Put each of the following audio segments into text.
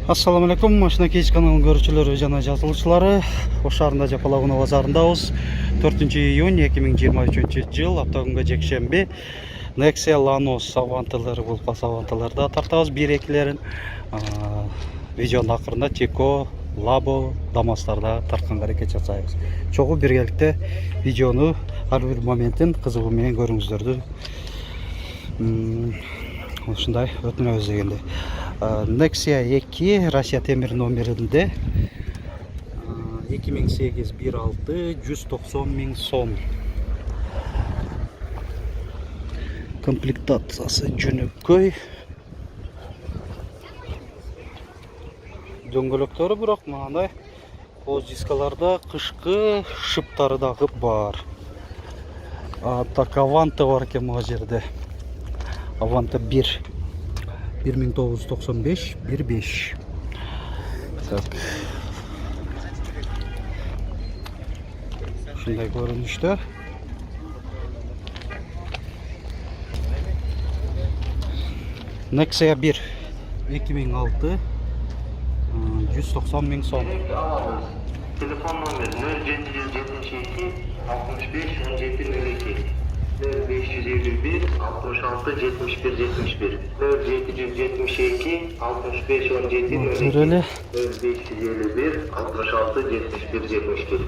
Assalamu alaikum, Машина Кейс каналының көрүүчүлөрү жана жазылуучулары. Ош шаарында Жапалауна базарындабыз. 4-июнь 2023 жыл, аптагүнгө жекшемби. Nexia Lanos Avantалары болуп калса, Avанталарды тартабыз 1-2лерин. Видеонун акырында Tico, Labo, Damas'larda тартканга аракет жасайбыз. Чогуу биргеликте видеону ар бир моментин кызыгуу менен көрүңүздөрдү. Ушундай өтүнөбүз дегенде. Nexia 2 Россия темир номеринде 2008 1.6 190 000 сом. Комплектациясы жөнөкөй. Дөңгөлөктөрү бирок мындай коз дискаларда кышкы шыптары дагы бар. Так Аванта бар экен мына жерде. Аванта 1 1995 1.5. Так. Şunday görünüşte. Nexia 1 2006 190 000 son. Telefon numara 0772 65 17 02 551 66 71 71 0772 65 17 02 551 66 71 71.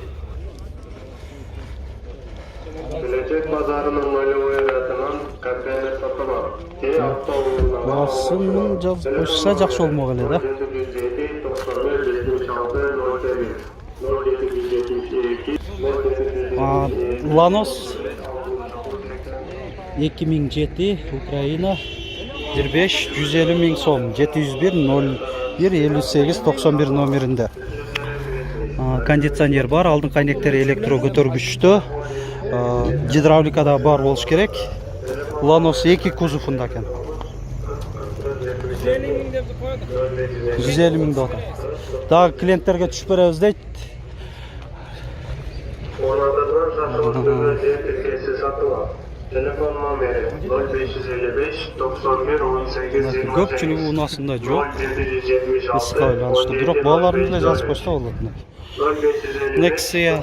Gelecek pazarının maliyatından katlanır satılan. Басын жазып койса жакшы болмок эле да. Lanos 2007 Ukraina 1.5 150 000 сом 701 01 58 91 номеринде. Кондиционер бар, алдын кайнектери электро көтөргүчтө. Гидравликада бар болуш керек. Lanos 2 кузовунда экен. 150 000 дота. Дагы клиенттерге түшүп беребиз дейт. Telefon numara 0555 91 18 20. Көпчүлүгү унасында жок. Кыска байланыштуу, бирок балаларымыз эле жазып койсо болот. Nexia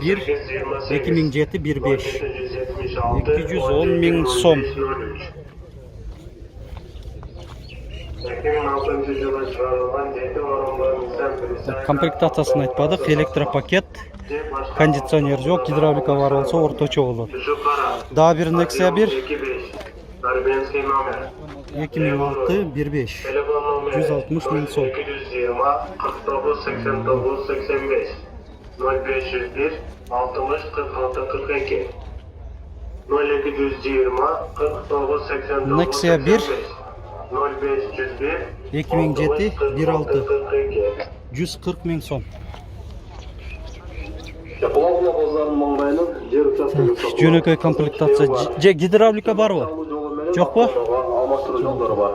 1 2007 1.5 210 000 сом. 2006 жылы чыгарылган 7 орунбор Nissan Комплектациясын айтпадык, электропакет, кондиционер жок, гидравлика бар болсо орточо болот. Дагы бир Nexia 1 Арменский номер 2006 1.5 160 000 сом. 220 49 89 85 0501 60 46 42 0220 49 89 Nexia 1 0501 2007 1.6 140 000 сом. Жапалауна базарынын маңдайынан жер участогу Жөнөкөй комплектация. Гидравлика барбы? Жокпу? Алмаштыруу жолдору бар.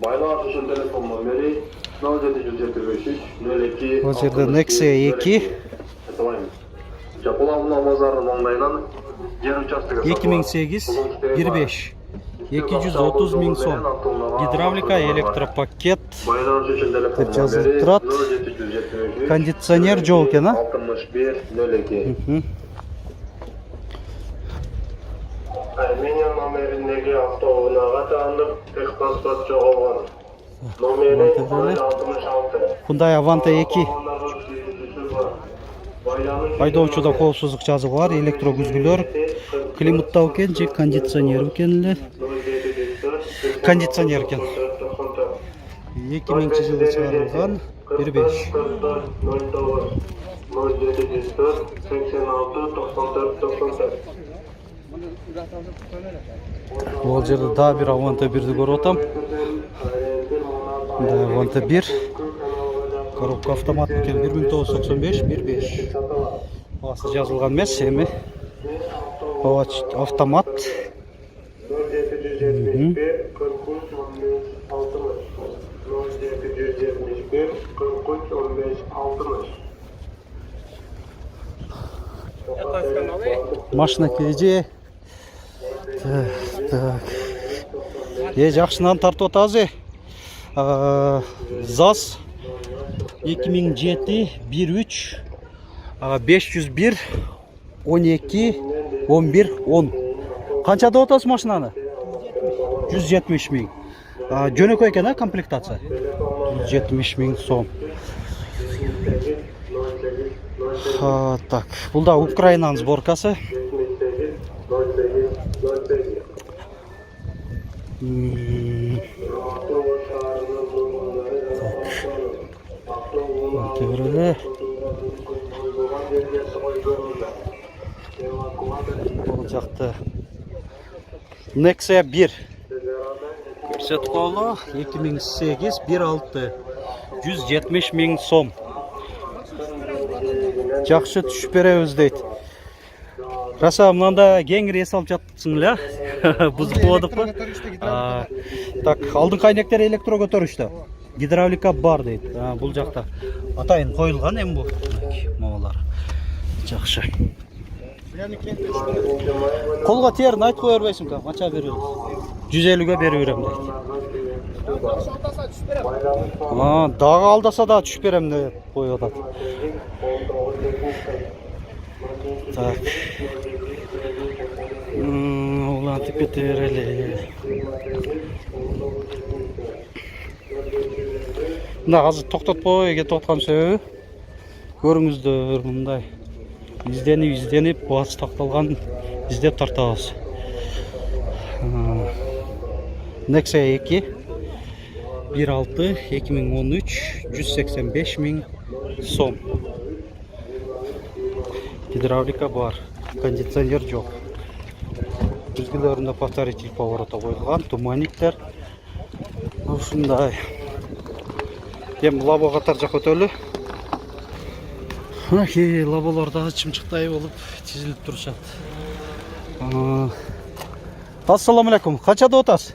Байланыш үчүн телефон номери 0773 02. Бул жерде Nexia 2 Жапалауна базарынын маңдайынан жер участогу 2008 1.5 230 000 сом. Гидравлика, электропакет. Байланыш үчүн телефон Деп жазылып турат. 0773 Кондиционер жок экен, а? 61 02. Армения номеріндегі автоунаға таанып техпаспорт жоғалған. Номері 066. Hyundai Avanta 2. Айдоочуда коопсуздук жазыгы бар, электро күзгүлөр, климаттау экен же кондиционер экен эле. Кондиционер экен. 2000-жылы чыгарылган 1.5. 0704 86 94 94. Бул жерде дагы бир Avanta 1'ди көрүп атам. Avanta 1. Коробка автомат экен 1995 1.5. Асы жазылган эмес, эми автомат. 0771 43 15 60. 0771 43 15 60. Машина келе. Так. Жакшынан тартып атабыз. ЗАЗ 2007 13 501 12 11 10. Qanchada o'tasiz mashinani? 170 ming. Jo'nakay ekan komplektatsiya. 170 ming so'm. Так, bunda Ukrainaning sborkasi. Tevrede. Olacaktı. Nexia 1. Setqolu 2008 1.6 170 ming so'm. Жақсы түшіп береміз дейді. Раса, мынанда кеңірек салып жатсыңlar. Бұзып болдық па? Так, алдың қайнектер электрокөтөрүштө. Гидравлика бар дейді. Бұл жақта атайын қойылған ем бұл. Мағалар. Жақсы. Қолға терін айтып қойыр бейсің ка? Қанша береміз? 150-ге беріп берем дейді. Дағы алдаса да түшіп берем деп қойып атады. Так. Ulan tipi tereli. Mына азыр тоқтатпай тоқтатқан себебі көріңіздер мындай изденіп басы тақталған издеп тартабыз. Nexia 2 1.6 2013 185 ming so'm. Гидравлика бар, кондиционер жоқ. Düzgülerinde повторитель поворота қойылған, туманниктер. Ушундай. Дем лабо қатар жақ өтөлі. Лаболарда чымчықтай болып тезіліп тұрышады. Ассаламу алейкум. Қаншада отасыз?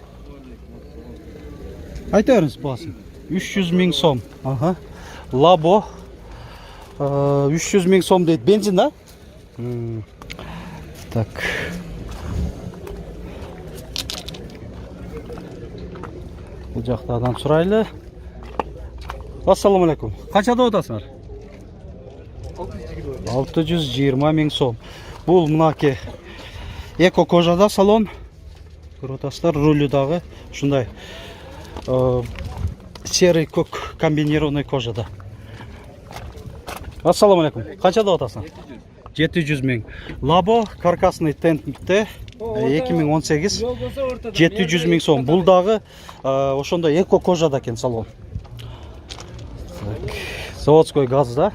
Айта беріңіз басын. 300 мing сом. Лабо 300 ming сом дейді. Бензин, да? Так. Бұл жақта адам сұрайлы. Ассаламу алейкум. Қаншада отасыңар? 620 ming сом. Бұл мынаке эко кожада салон. Көріп отасыздар, рулюдағы шундай серый көк комбинированный кожада. Ассаламу алейкум. Қаншада отасың? 700 ming. Лабо каркасный тентте 2018 700 ming сом. Бұлдағы ошонда эко кожада кен салон. Заводской газ, да?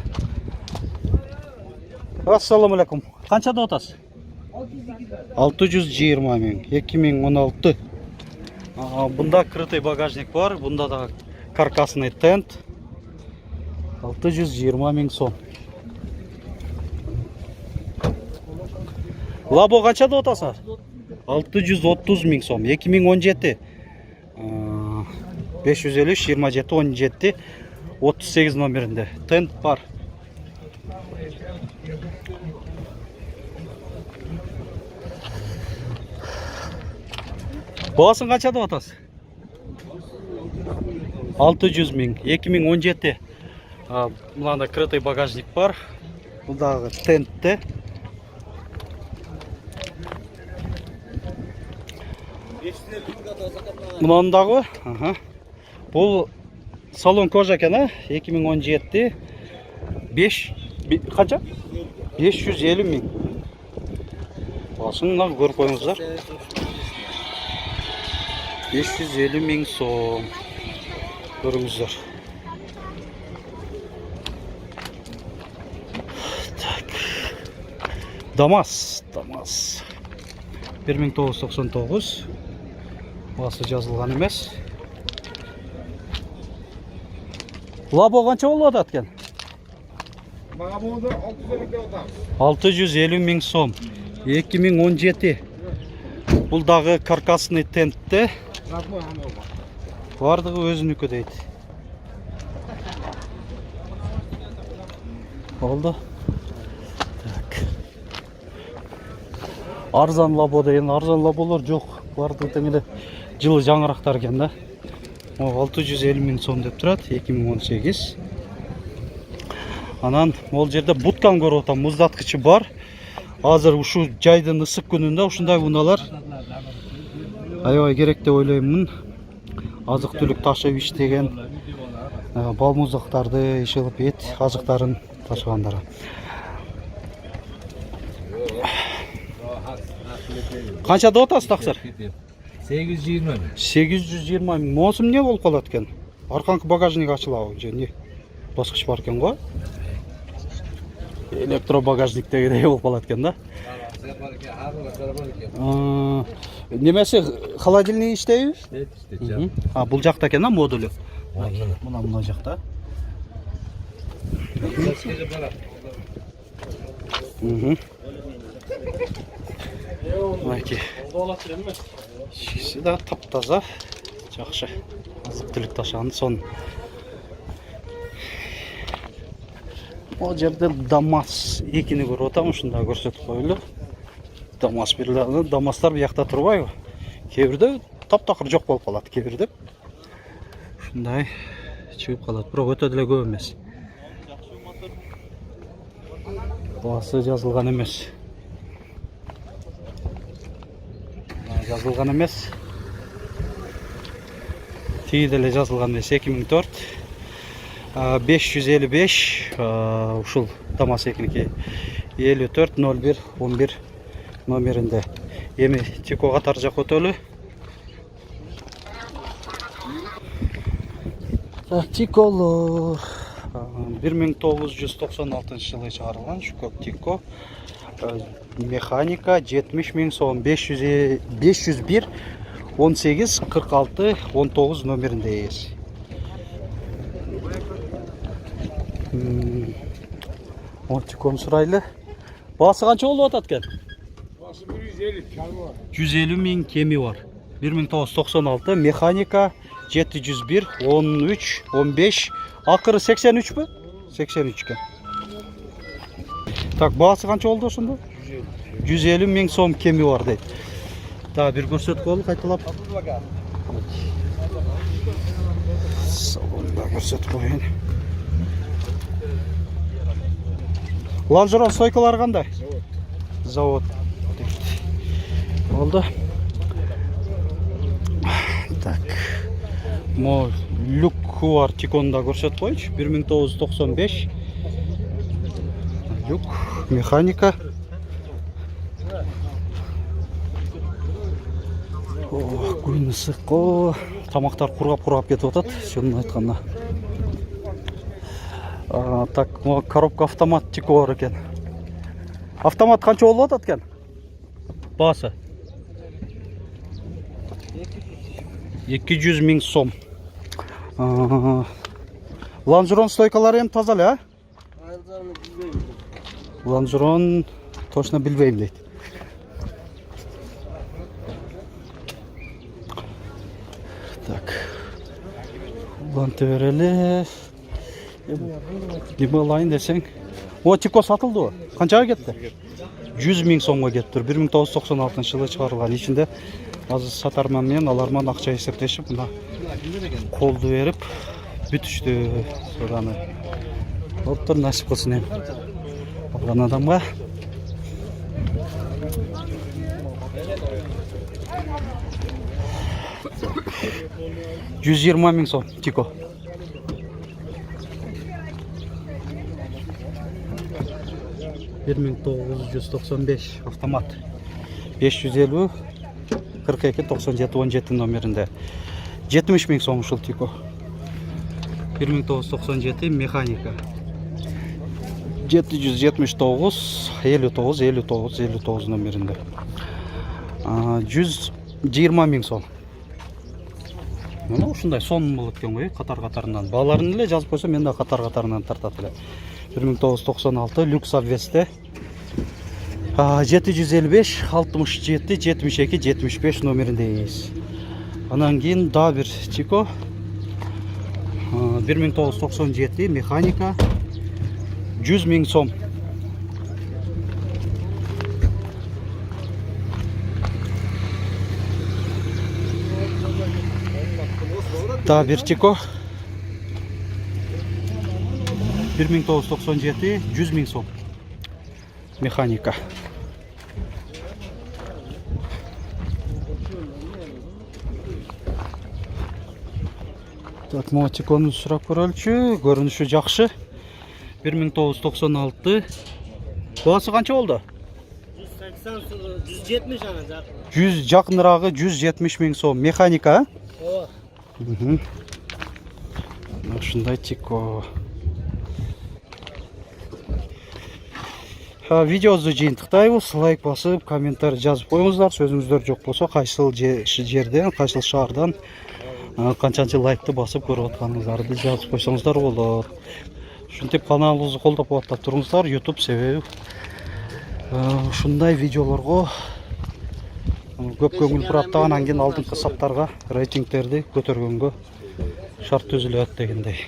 Ассаламу алейкум. Қаншада отасыз? 620 ming. 2016. Бұнда крытый багажник бар. Бұнда да каркасный тент. 620 ming сом. Лабо қаншада отасыңар? 630 ming сом. 2017 553 27 17 38 номерінде. Тент бар. Бағасын қаншада отасыз? 600 ming. 2017 мынада крытый багажник бар. Бұндағы тентте. Мынандағы бұл салон кожа екен, 2017 қанша? 550 ming. Басын көріп қойыңыздар. 550 ming сом. Көріңіздер. ДАМАЗ 1999. Басы жазылған емес. Лабо қанша болады аткен? 650 ming сом. 2017. Бұлдағы каркасный тентте. Бардығы өзінікі дейді. Oldu. Arзан лабо деген, арзан лаболар жоқ. Барды теңінде жылы жаңырақтар екен да. O 650 ming so'm deb turadi 2018. Анан ол жерде буткан көрүп атам, муздаткычы бар. Азыр ушу жайдын ысык күнүндө ушундай унаалар аябай керек деп ойлоймун. Азык түлүк ташып иштеген балмуздактарды ишелип эт азыктарын ташыгандар. Канча деп атасыз таксыр? 820 миң. 820 миң. Моусум эмне болуп калат экен? Арканкы багажник ачылабы же эмне? Баскыч бар экен го. Электро багажниктегидей болуп калат экен да. Немеси холодильник иштейби? İşte. А, бул жакта экен да модулу. Мына. Мына жакта. Майки. Шиши да таптаза. Жакшы. Азык түлүк ташыган сон. Ол жерде ДАМАЗ экини көрүп атам, ушунда көрсөтүп коелу. ДАМАЗ бирлер, ДАМАЗдар биякта турбайбы? Кээ бирде таптакыр жок болуп калат, кээ бирде ушундай чыгып калат, бирок өтө деле көп эмес. Баасы жазылган эмес. Жазылган эмес. Тиги деле жазылган эмес, 2004. 555 ушул ДАМАЗ экиники 540111 номеринде. Эми Тико катар жак өтөлү. Тиколор 1996 жылы чыгарылган шу Тико. Механика 70 миң сом, 501 18 46 19 номеринде ээс. Тикону сурайлы. Баасы канча болуп атат экен? Bası 150 kalma var. 150 миң кеми бар. 1996 механика 701 13 15 акыры 83 бі? 83 ке. Так, баасы канча болду ошондо? 150 миң сом кеми бар дейт. Да, бир көрсөтүп коелу кайталап. Салонда көрсөтүп коеюн. Лонжерон стойкалары кандай? Завод. Oldu. Так. Мо люку бар Тиконда көрсөтүп коючу. 1995. Люк, механика. Күн ысык. Тамактар кургап кетип атат, шунун айтканда. Так, мо коробка автомат Тико бар экен. Автомат канча болуп атат экен? Баасы 200 миң сом. Лонжерон стойкалары эми таза эле, а? Лонжерон точно билбейм дейт. Так. Уланты берели. Неме алайын десең? О, Тико сатылды. Канчага кетти? 100 миң сомго кетти. 1996 жылы чыгарылган. Ичинде азыр сатарман менен аларман акча эсептешип, мына колду берип бүтүштү. Сураны. Оптур насип кылсын эми. Алган адамга. $120 миң сом Тико. $1995 автомат. 550 42 97 17 номеринде. 70 миң сом ушул Тико. 1997 механика. 779 59 59 59 номеринде. 120 миң сом. Мына ушундай сон болот экен го, катар-катарынан. Бааларын эле жазып койсо, мен да катар-катарынан тартат эле. 1996 люкс обвесте. 755 67 72 75 номеринdeyiz. Анан кийин да бир Тико. 1997 механика. 100 миң сом. Daha bir Chico. 1997, 100 bin so'm. Mexanika. Так, Мотиконы сұрап көрелікші, көрініші жақшы. 1996. Бағасы қанша болды? 170 ана жақын. 100 жақынырағы 170 мың сом. Механика, Ооба. Шындай Тико. Видеозды жиынтықтайбыз, лайк басып, комментарий жазып қойыңыздар. Сөзіңіздер жоқ болса, қайсыл жерден, қайсыл шаардан қаншанчы лайкты басып көріп отқаныңыздарды жазып қойсаңыздар болады. Шынтеп каналыбызды қолдап қуаттап тұрыңыздар. YouTube себебі ушундай видеолорго көп көңүл бураттаган, анан кийин алдыңкы саптарга рейтингтерди көтөргөнгө шарт түзүлөт дегендей.